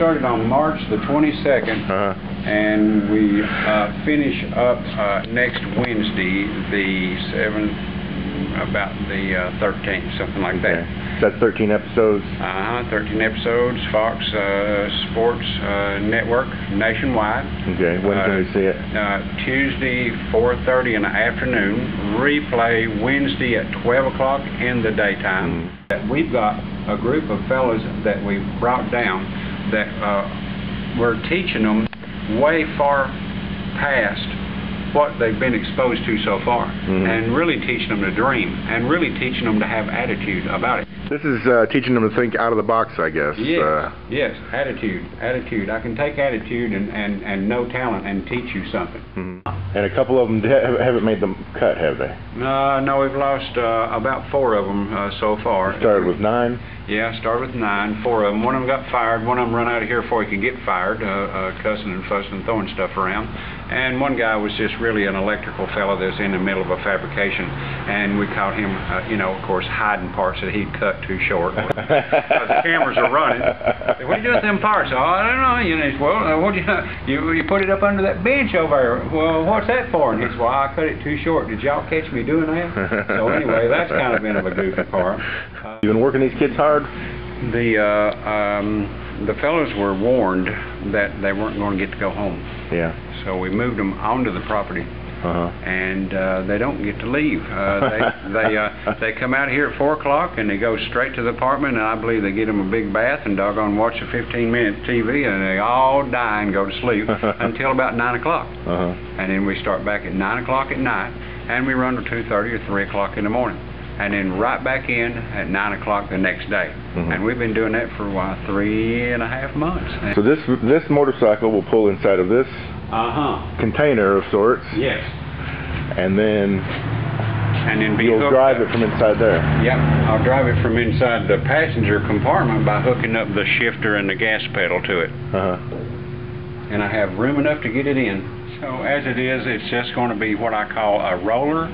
started on March the 22nd, and we finish up next Wednesday, the 7th, about the 13th, something like that. So that's 13 episodes? 13 episodes, Fox Sports Network, nationwide. Okay, when can we see it? Tuesday, 4:30 in the afternoon, replay Wednesday at 12 o'clock in the daytime. We've got a group of fellas that we brought down that we're teaching them way far past what they've been exposed to so far, and really teaching them to dream, and really teaching them to have attitude about it. This is teaching them to think out of the box, I guess. Yes, yes, attitude. I can take attitude and no talent and teach you something. And a couple of them haven't made the cut, have they? No, we've lost about 4 of them so far. You started with 9? Yeah, started with 9, 4 of them. One of them got fired, one of them run out of here before he could get fired, cussing and fussing and throwing stuff around. And one guy was just really an electrical fellow that's in the middle of a fabrication, and we caught him, you know, of course, hiding parts that he'd cut too short. Because the cameras are running. Said, what are you doing with them parts? Oh, I don't know. You know, well, what you put it up under that bench over there. Well, what's that for? And he said, well, I cut it too short. Did y'all catch me doing that? So anyway, that's kind of been of a goofy part. You been working these kids hard? The fellows were warned that they weren't going to get to go home. Yeah. So we moved them onto the property, and they don't get to leave. They come out here at 4 o'clock and they go straight to the apartment, and I believe they get them a big bath and doggone watch a 15-minute TV, and they all die and go to sleep until about 9 o'clock. And then we start back at 9 o'clock at night, and we run to 2:30 or 3 o'clock in the morning. And then right back in at 9 o'clock the next day. And we've been doing that for 3.5 months. So this motorcycle will pull inside of this container of sorts. Yes. And then you'll drive it from inside there. Yep, I'll drive it from inside the passenger compartment by hooking up the shifter and the gas pedal to it. And I have room enough to get it in. So as it is, it's just going to be what I call a roller.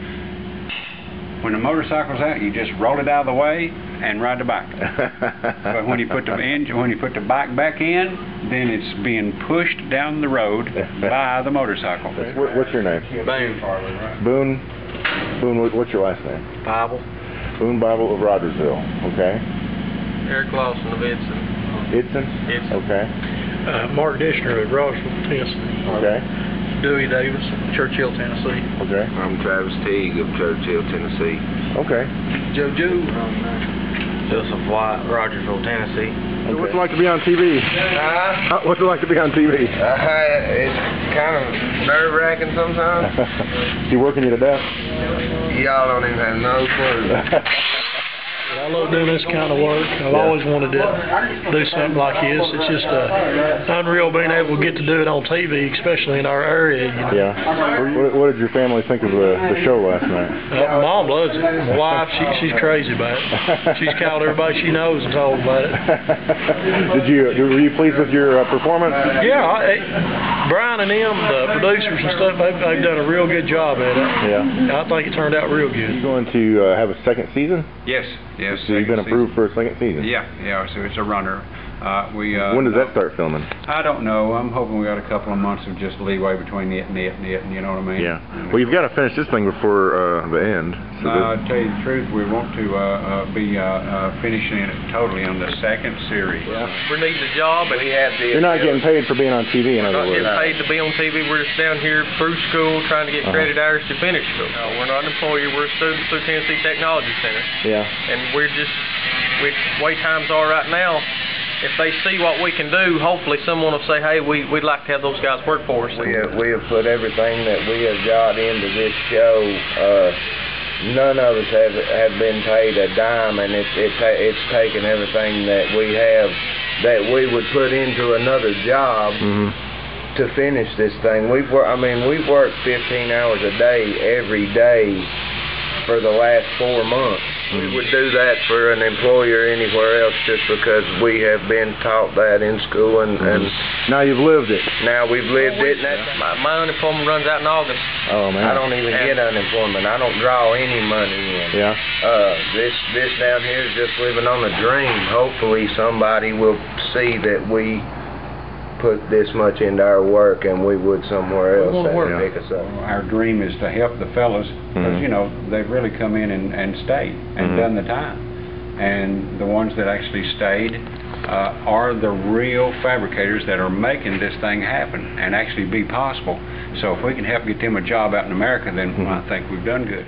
When the motorcycle's out, you just roll it out of the way and ride the bike. But when you put the bike back in, then it's being pushed down the road by the motorcycle. What's your name? Boone. Boone, what's your last name? Bible. Boone Bible of Rogersville. Okay. Eric Lawson of Edson. Edson? Okay. Mark Dishner of Rogersville, Tennessee. Okay. Dewey Davis of Churchill, Tennessee. Okay. I'm Travis Teague of Churchill, Tennessee. Okay. Joe. Joseph White, Rogersville, Tennessee. Okay. What's it like to be on TV? What's it like to be on TV? It's kind of nerve-wracking sometimes. You working you to death? Y'all don't even have no clue. I love doing this kind of work. I've always wanted to do something like this. It's just unreal being able to get to do it on TV, especially in our area. You know? Yeah. What did your family think of the show last night? My mom loves it. My wife, she's crazy about it. She's called everybody she knows and told about it. Were you pleased with your performance? Yeah. Brian and them, the producers and stuff, they've done a real good job at it. Yeah. I think it turned out real good. Are you going to have a second season? Yes. So you've been approved for a second season? Yeah, so it's a runner. When does that start filming? I don't know. I'm hoping we got a couple of months of just leeway between it and you know what I mean? Yeah. Well, you've got to finish this thing before the end. So to tell you the truth, we want to be finishing it totally on the second series. Yeah. We're needing a job, and you're not getting paid for being on TV, in other words. We're not getting paid to be on TV. We're just down here through school trying to get credit hours to finish school. No, we're not an employee. We're students through Tennessee Technology Center. Yeah. And we're just, with the way times are right now, if they see what we can do, hopefully someone will say, hey, we'd like to have those guys work for us. We have put everything that we have got into this show. None of us have been paid a dime, and it's taken everything that we have that we would put into another job to finish this thing. We've worked 15 hours a day every day for the last 4 months. We would do that for an employer anywhere else just because we have been taught that in school, and now you've lived it. Now we've lived it. And my unemployment runs out in August. Oh man! I don't even get unemployment. I don't draw any money in. Yeah. This down here is just living on a dream. Hopefully somebody will see that we put this much into our work and we would somewhere else that would pick us up. Our dream is to help the fellas, because you know, they've really come in and stayed and done the time. And the ones that actually stayed are the real fabricators that are making this thing happen and actually be possible. So if we can help get them a job out in America, then I think we've done good.